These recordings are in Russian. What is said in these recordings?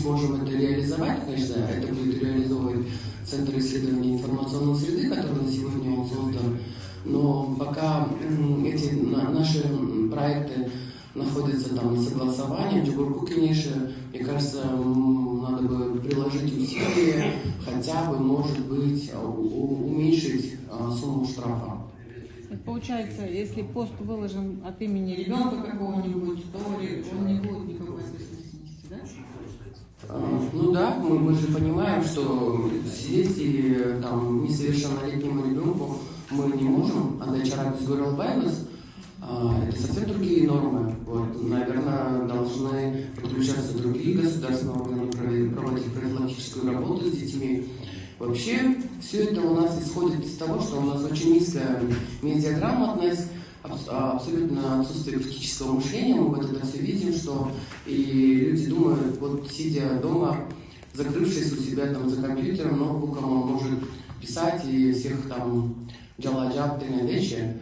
сможем это реализовать, конечно, это будет реализовывать Центр исследований информационной среды, который на сегодня он создан. Но пока эти наши проекты находятся там на согласовании, в Джугурку, конечно, мне кажется, надо бы приложить усилия, хотя бы, может быть, уменьшить сумму штрафа. Получается, если пост выложен от имени ребенка какого-нибудь, то он не будет никакой ответственности нести, да? Ну да, мы же понимаем, что сидеть и там несовершеннолетнему ребенку мы не можем, а дачара без горелбайлес, это совсем другие нормы. Вот, наверное, должны подключаться другие государственные органы, проводить профилактическую работу с детьми. Вообще, все это у нас исходит из того, что у нас очень низкая медиаграмотность, абсолютно отсутствие критического мышления. Мы вот это все видим, что и люди думают, вот сидя дома, закрывшись у себя там за компьютером, ноутбуком, он может писать и всех там джаладжаб вещи.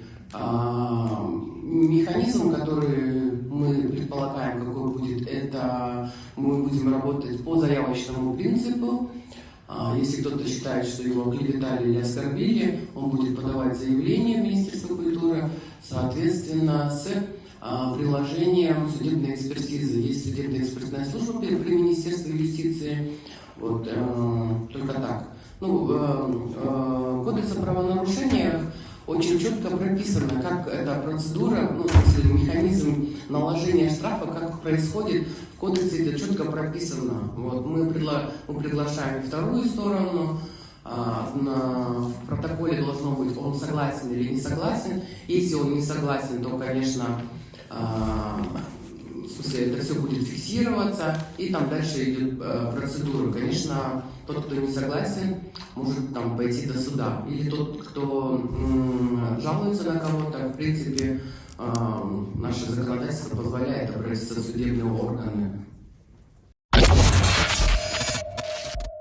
Механизм, который мы предполагаем, какой будет, это мы будем работать по заявочному принципу. Если кто-то считает, что его клеветали или оскорбили, он будет подавать заявление в Министерство культуры, соответственно, с приложением судебной экспертизы. Есть судебная экспертная служба при Министерстве юстиции. Вот, только так. Кодекс о правонарушениях очень четко прописано, как эта процедура, механизм наложения штрафа, как происходит в кодексе, это четко прописано. Вот, мы приглашаем вторую сторону, в протоколе должно быть, он согласен или не согласен. Если он не согласен, то, конечно, в смысле, это все будет фиксироваться, и там дальше идет процедура. Конечно, тот, кто не согласен, может там пойти до суда. Или тот, кто жалуется на кого-то, в принципе, наше законодательство позволяет обратиться в судебные органы.